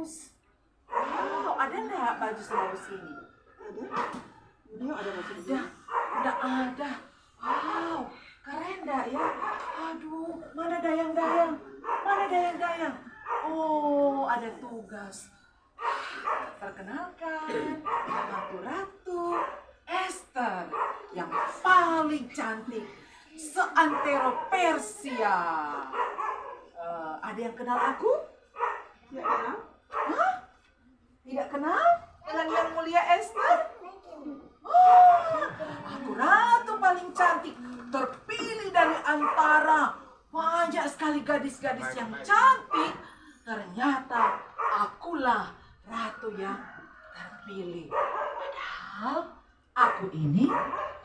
bagus. Wow, ada nggak baju selaus ini? Ada? Ini ada baju ini. Udah ada. Wow, keren dah ya. Aduh, mana dayang-dayang? Mana dayang-dayang? Oh, ada tugas. Perkenalkan, Ratu Esther yang paling cantik seantero Persia. Ada yang kenal aku? Tidak kenal? Hah? Tidak kenal dengan yang mulia Esther? Oh, aku ratu paling cantik, terpilih dari antara banyak sekali gadis-gadis yang cantik. Ternyata akulah ratu yang terpilih. Padahal aku ini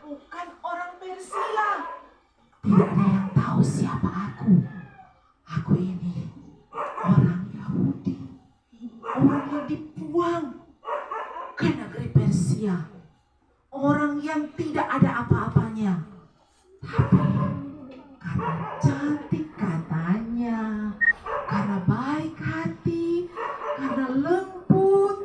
bukan orang Persia. Tidak ada yang tahu siapa aku. Aku ini orang Yahudi. Orang yang dibuang ke negeri Persia. Orang yang tidak ada apa-apanya. Tapi karena cantik katanya, karena baik hati, karena lembut,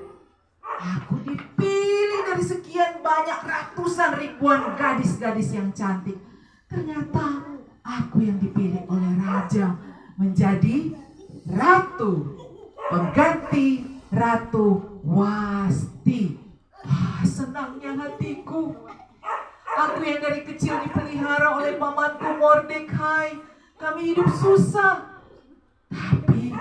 aku dipilih dari sekian banyak ratusan ribuan gadis-gadis yang cantik. Ternyata aku yang dipilih oleh raja menjadi ratu, pengganti Ratu Wasti. Senangnya hatiku. Aku yang dari kecil dipelihara oleh pamanku Mordekai. Kami hidup susah. Tapi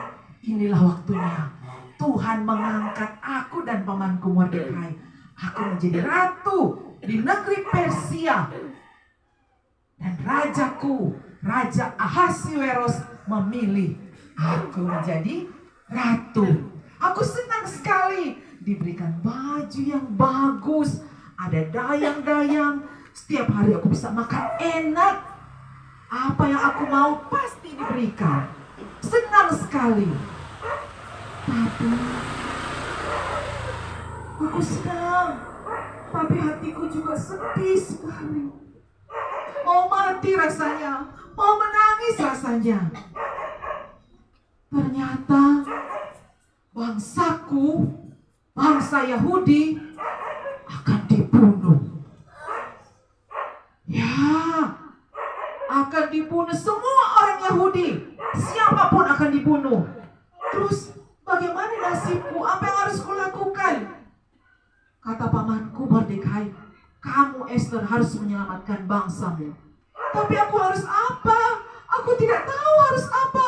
inilah waktunya Tuhan mengangkat aku dan pamanku Mordekai. Aku menjadi ratu di negeri Persia. Dan rajaku, Raja Ahasiweros, memilih aku menjadi ratu. Aku senang sekali diberikan baju yang bagus, ada dayang-dayang. Setiap hari aku bisa makan enak. Apa yang aku mau pasti diberikan. Senang sekali. Tapi aku senang, tapi hatiku juga sedih sekali. Mau mati rasanya, mau menangis rasanya. Ternyata bangsaku, bangsa Yahudi akan dibunuh. Ya, akan dibunuh semua orang Yahudi. Siapapun akan dibunuh. Terus bagaimana nasibku? Apa yang harus kulakukan? Kata pamanku Mordekai, kamu Esther harus menyelamatkan bangsamu. Tapi aku harus apa? Aku tidak tahu harus apa.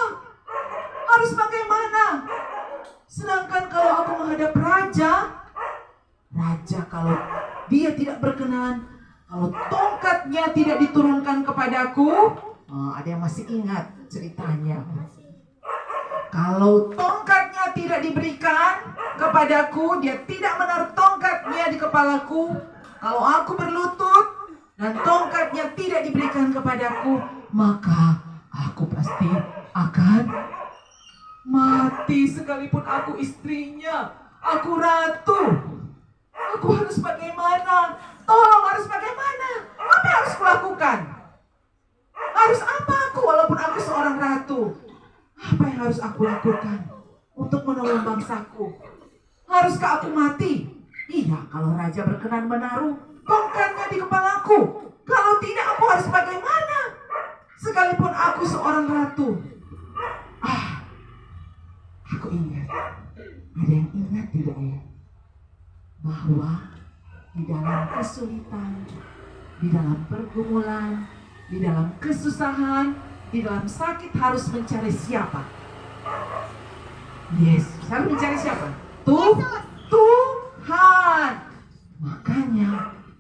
Harus bagaimana? Sedangkan kalau aku menghadap raja kalau dia tidak berkenan, kalau tongkatnya tidak diturunkan kepadaku, ada yang masih ingat ceritanya. Kalau tongkatnya tidak diberikan kepadaku, dia tidak menaruh tongkatnya di kepalaku. Kalau aku berlutut dan tongkatnya tidak diberikan kepadaku, maka aku pasti akan mati sekalipun aku istrinya, aku ratu. Aku harus bagaimana? Tolong, harus bagaimana? Apa yang harus kulakukan? Harus apa aku walaupun aku seorang ratu? Apa yang harus aku lakukan untuk menolong bangsaku? Haruskah aku mati? Iya, kalau raja berkenan menaruh tongkatnya di kepalaku. Kalau tidak, aku harus bagaimana? Sekalipun aku seorang ratu. Aku ingat. Ada yang ingat tidak ya? Bahwa di dalam kesulitan, di dalam pergumulan, di dalam kesusahan, di dalam sakit harus mencari siapa? Yesus. Harus mencari siapa? Tuhan. Makanya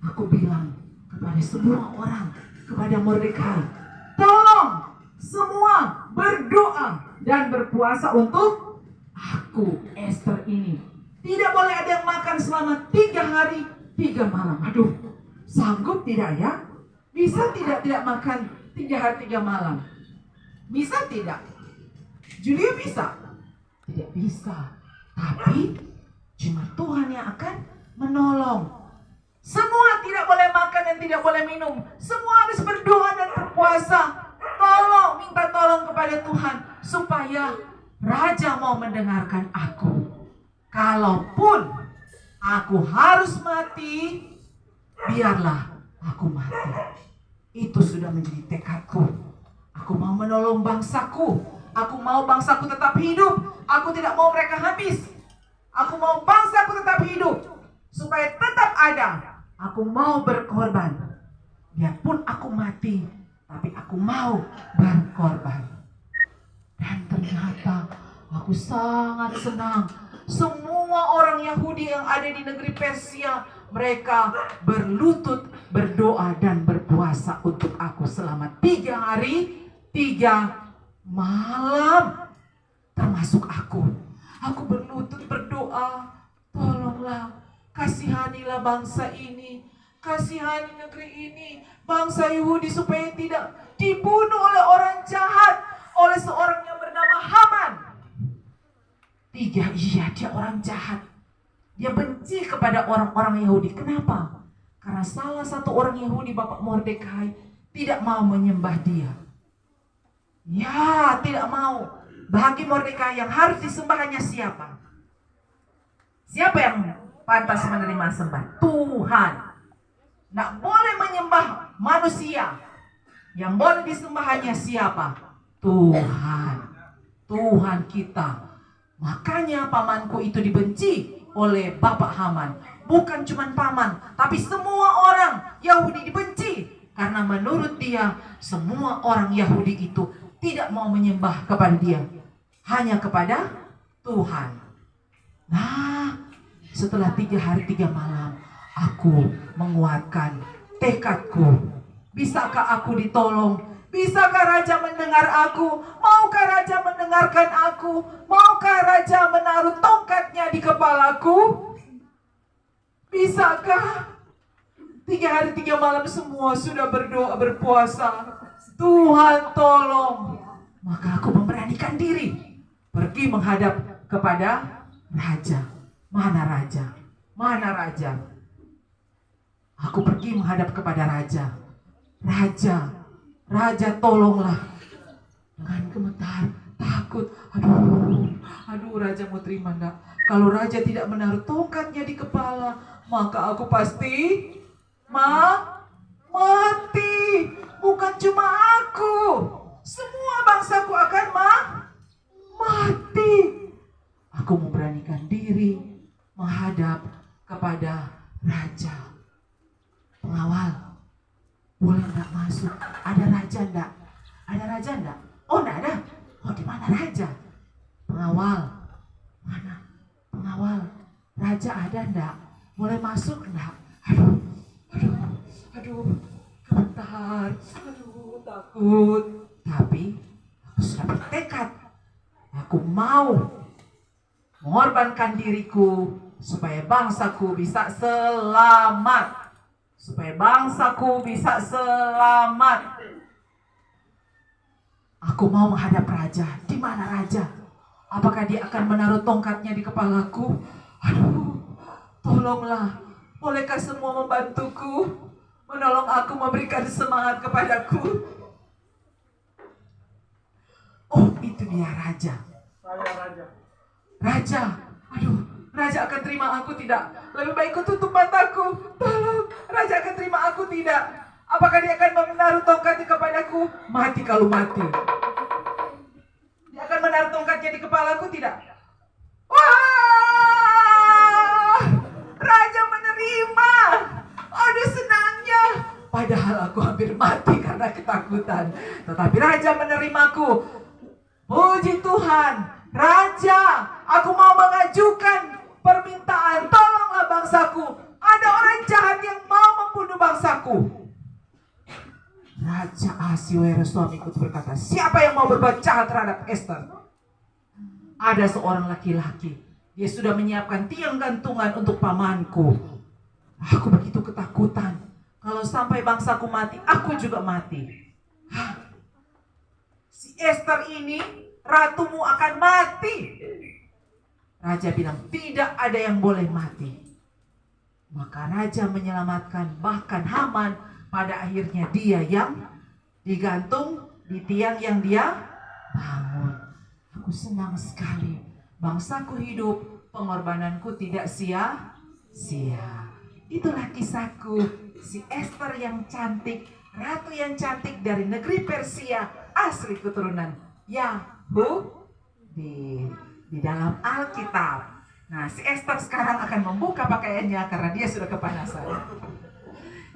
aku bilang kepada semua orang, kepada Mordekai, tolong semua berdoa dan berpuasa untuk aku, Esther ini. Tidak boleh ada yang makan selama 3 hari 3 malam. Aduh, sanggup tidak ya? Bisa tidak makan 3 hari 3 malam? Bisa tidak? Julia bisa? Tidak bisa. Tapi cuma Tuhan yang akan menolong. Semua tidak boleh makan dan tidak boleh minum. Semua harus berdoa dan berpuasa. Tolong, minta tolong kepada Tuhan supaya Raja mau mendengarkan aku. kalaupun aku harus mati, biarlah aku mati. Itu sudah menjadi tekadku. Aku mau menolong bangsaku. Aku mau bangsaku tetap hidup. Aku tidak mau mereka habis. Aku mau bangsaku tetap hidup. Supaya tetap ada. Aku mau berkorban. Biarpun aku mati, tapi aku mau berkorban. Dan ternyata aku sangat senang. Semua orang Yahudi yang ada di negeri Persia, mereka berlutut, berdoa dan berpuasa untuk aku selama 3 hari 3 malam. Termasuk aku. Aku berlutut berdoa, tolonglah, kasihanilah bangsa ini, kasihani negeri ini, bangsa Yahudi, supaya tidak dibunuh oleh orang jahat, oleh seorang yang bernama Haman. 3, iya, dia orang jahat. Dia benci kepada orang-orang Yahudi. Kenapa? Karena salah satu orang Yahudi, Bapak Mordekai, tidak mau menyembah dia. Ya, tidak mau. Bagi Mordekai yang harus disembah hanya siapa? Siapa yang pantas menerima sembah? Tuhan. Tidak boleh menyembah manusia. Yang boleh disembah hanya siapa? Tuhan. Tuhan kita. Makanya pamanku itu dibenci oleh Bapak Haman. Bukan cuma paman, tapi semua orang Yahudi dibenci. Karena menurut dia, semua orang Yahudi itu tidak mau menyembah kepada dia, hanya kepada Tuhan. Nah, setelah 3 hari 3 malam, aku menguatkan tekadku. Bisakah aku ditolong? Bisakah raja mendengar aku? Maukah raja mendengarkan aku? Maukah raja menaruh tongkatnya di kepalaku? Bisakah? 3 hari 3 malam semua sudah berdoa, berpuasa. Tuhan tolong. Maka aku memberanikan diri pergi menghadap kepada raja. Mana raja? Mana raja? Aku pergi menghadap kepada raja. Raja tolonglah. Dengan gemetar, takut. Aduh, raja mau terima enggak? Kalau raja tidak menaruh tongkatnya di kepala, maka aku pasti mati. Bukan cuma aku, semua bangsaku akan mati. Aku memberanikan diri menghadap kepada raja. Pengawal, boleh enggak masuk? Ada raja enggak? Ada raja enggak? Oh, enggak ada. Oh, di mana raja? Pengawal, mana? Pengawal, raja ada enggak? Boleh masuk enggak? Aduh, gemetar. Aduh, takut. Tapi aku sudah bertekad. Aku mau mengorbankan diriku supaya bangsaku bisa selamat. Supaya bangsaku bisa selamat. Aku mau menghadap raja. Di mana raja? Apakah dia akan menaruh tongkatnya di kepalaku? Aduh, tolonglah. Bolehkah semua membantuku? Menolong aku, memberikan semangat kepadaku. Oh, itu dia raja. Raja. Aduh, raja akan terima aku tidak? Lebih baik ku tutup mataku. Tolong, raja akan terima aku tidak? Apakah dia akan menaruh tongkatnya kepadaku? Mati kalau mati. Dia akan menaruh tongkatnya di kepalaku tidak? Wah! Raja menerima. Aduh, senangnya. Padahal aku hampir mati karena ketakutan. Tetapi raja menerimaku. Puji Tuhan. Raja, aku mau mengajukan permintaan. Tolonglah bangsaku. Ada orang jahat yang mau membunuh bangsaku. Raja Ahasiweros suamiku berkata, siapa yang mau berbuat jahat terhadap Ester? Ada seorang laki-laki. Dia sudah menyiapkan tiang gantungan untuk pamanku. Aku begitu ketakutan. Kalau sampai bangsaku mati, aku juga mati. Si Ester ini, ratumu akan mati. Raja bilang, tidak ada yang boleh mati. Maka raja menyelamatkan bahkan Haman. Pada akhirnya dia yang digantung di tiang yang dia bangun. Aku senang sekali. Bangsaku hidup, pengorbananku tidak sia-sia. Itulah kisahku, si Ester yang cantik, ratu yang cantik dari negeri Persia, asli keturunan Yahudi di dalam Alkitab. Nah, si Ester sekarang akan membuka pakaiannya karena dia sudah kepanasan.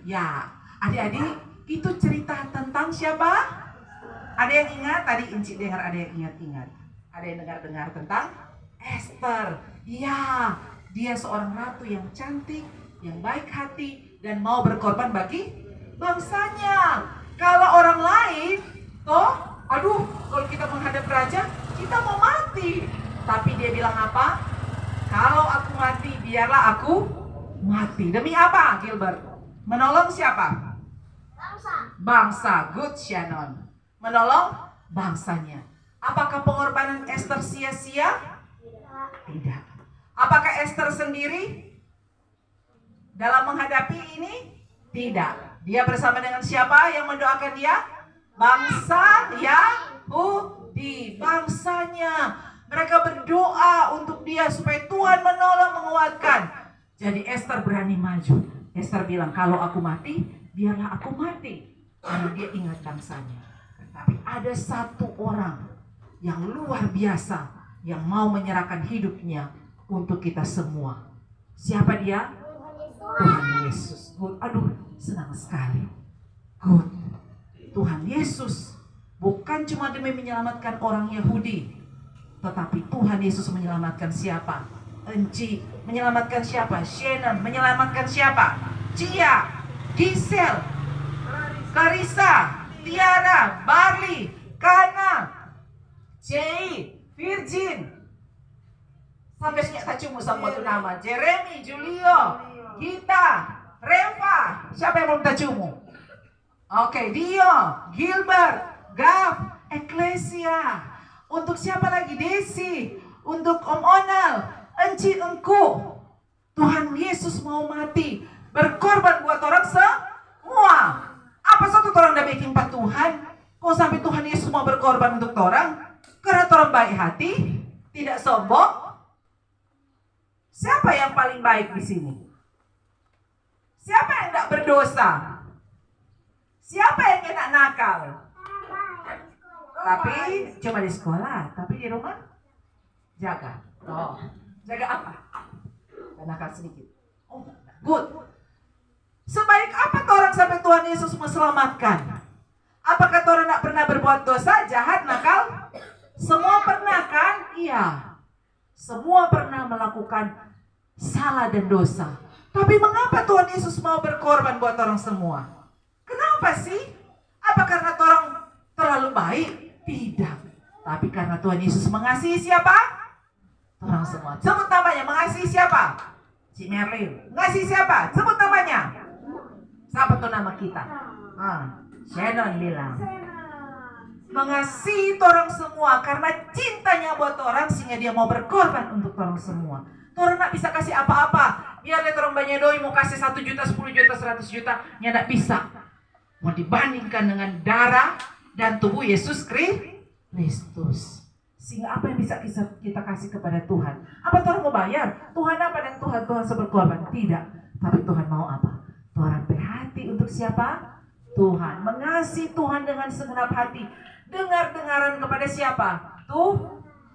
Ya, adik-adik, itu cerita tentang siapa? Ada yang ingat? Tadi Inci dengar ada yang ingat-ingat. Ada yang dengar-dengar tentang Ester. Ya, dia seorang ratu yang cantik, yang baik hati, dan mau berkorban bagi bangsanya. Kalau orang lain, aduh, kalau kita menghadap raja, kita mau mati. Tapi dia bilang apa? Kalau aku mati, biarlah aku mati. Demi apa, Gilbert? Menolong siapa? Bangsa. Good, Shannon. Menolong bangsanya. Apakah pengorbanan Ester sia-sia? Tidak. Apakah Ester sendiri dalam menghadapi ini? Tidak. Dia bersama dengan siapa yang mendoakan dia? Bangsa Yahudi. Bangsanya. Mereka berdoa untuk dia supaya Tuhan menolong, menguatkan. Jadi Ester berani maju. Ester bilang, kalau aku mati, biarlah aku mati. Karena dia ingat bangsanya. Tapi ada satu orang yang luar biasa yang mau menyerahkan hidupnya untuk kita semua. Siapa dia? Tuhan Yesus. Good. Aduh, senang sekali. Good. Tuhan Yesus bukan cuma demi menyelamatkan orang Yahudi, tetapi Tuhan Yesus menyelamatkan siapa? Enci menyelamatkan siapa? Shannon menyelamatkan siapa? Cia, Gisel, Clarissa, Tiara, Barley, Kana, Jay, Virgin. Sampai sini tak cuma sama tu nama. Jeremy, Julio, Gita, Reva. Siapa yang belum tak cuma? Oke, Dio, Gilbert, Gav, Ecclesia. Untuk siapa lagi? Desi. Untuk Om Onal, Enci Engku. Tuhan Yesus mau mati, berkorban buat orang semua. Apa satu orang dah bikin Pak Tuhan? Kok sampai Tuhan Yesus mau berkorban untuk orang? Karena orang baik hati, tidak sombong. Siapa yang paling baik di sini? Siapa yang tidak berdosa? Siapa yang kena nakal? Tapi cuma di sekolah, tapi di rumah jaga. Oh, jaga apa? Nakal sedikit. Oh, good. Sebaik apa orang sampai Tuhan Yesus menyelamatkan? Apakah orang tidak pernah berbuat dosa, jahat, nakal? Semua pernah kan? Iya. Semua pernah melakukan salah dan dosa. Tapi mengapa Tuhan Yesus mau berkorban buat orang semua? Kenapa sih? Apa karena orang terlalu baik? Tidak. Tapi karena Tuhan Yesus mengasihi siapa? Orang semua. Sebut namanya. Mengasihi siapa? Si Merlin. Mengasihi siapa? Sebut namanya. Siapa tuh nama kita? Shannon bilang. Mengasihi orang semua karena cintanya buat orang sehingga dia mau berkorban untuk orang semua. Orang tak bisa kasih apa-apa. Biar lihat orang banyak doi mau kasih 1 juta, 10 juta, 100 juta. Ya tak bisa. Mau dibandingkan dengan darah dan tubuh Yesus Kristus. Sehingga apa yang bisa kita kasih kepada Tuhan? Apa Tuhan mau bayar? Tuhan apa dan Tuhan berkorban? Tidak. Tapi Tuhan mau apa? Tuhan berhati untuk siapa? Tuhan. Mengasihi Tuhan dengan segenap hati. Dengar-dengaran kepada siapa?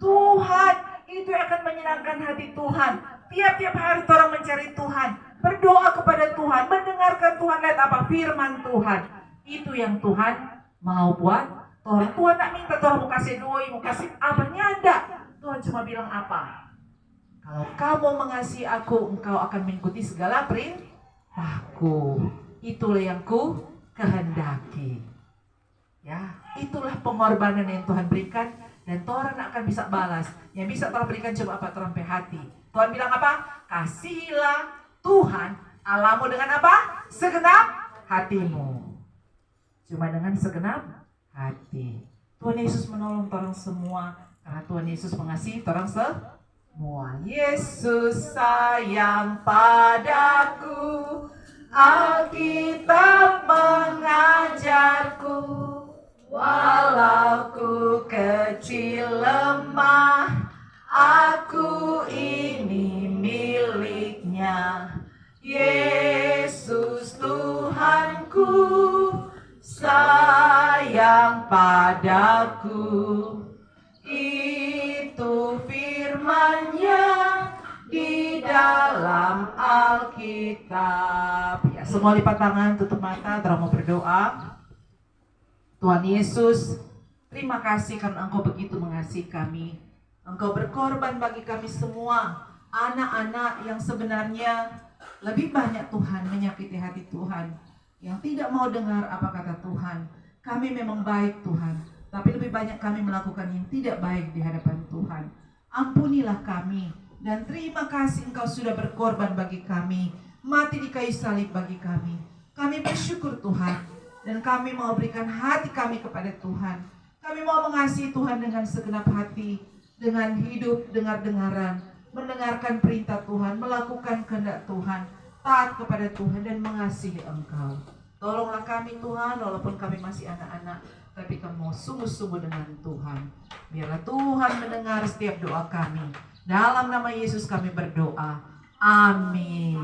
Tuhan. Itu akan menyenangkan hati Tuhan. Tiap-tiap hari orang mencari Tuhan. Berdoa kepada Tuhan. Mendengarkan Tuhan. Lihat apa? Firman Tuhan. Itu yang Tuhan mau buat. Tuhan tak minta Tuhan mau kasih doi, mau kasih apa. Nyanda. Tuhan cuma bilang apa? Kalau kamu mengasihi aku, engkau akan mengikuti segala perintahku. Itulah yang ku kehendaki. Ya, itulah pengorbanan yang Tuhan berikan. Dan Tuhan akan bisa balas. Yang bisa Tuhan berikan coba apa? Tuhan hati. Tuhan bilang apa? Kasihilah Tuhan Allahmu dengan apa? Segenap hatimu. Cuma dengan segenap hati. Tuhan Yesus menolong orang semua. Karena Tuhan Yesus mengasihi orang semua. Yesus sayang padaku. Alkitab mengajarku. Walau ku kecil lemah, aku ini sayang padaku. Itu firman-Nya di dalam Alkitab. Ya, semua lipat tangan, tutup mata, terus mau berdoa. Tuhan Yesus, terima kasih karena Engkau begitu mengasihi kami. Engkau berkorban bagi kami semua, anak-anak yang sebenarnya lebih banyak Tuhan menyakiti hati Tuhan, yang tidak mau dengar apa kata Tuhan. Kami memang baik Tuhan, tapi lebih banyak kami melakukan yang tidak baik di hadapan Tuhan. Ampunilah kami, dan terima kasih Engkau sudah berkorban bagi kami, mati di kayu salib bagi kami. Kami bersyukur Tuhan, dan kami mau berikan hati kami kepada Tuhan. Kami mau mengasihi Tuhan dengan segenap hati, dengan hidup dengar-dengaran, mendengarkan perintah Tuhan, melakukan kehendak Tuhan, taat kepada Tuhan dan mengasihi Engkau. Tolonglah kami Tuhan, walaupun kami masih anak-anak, tapi kami mau sungguh-sungguh dengan Tuhan. Biarlah Tuhan mendengar setiap doa kami. Dalam nama Yesus kami berdoa. Amin.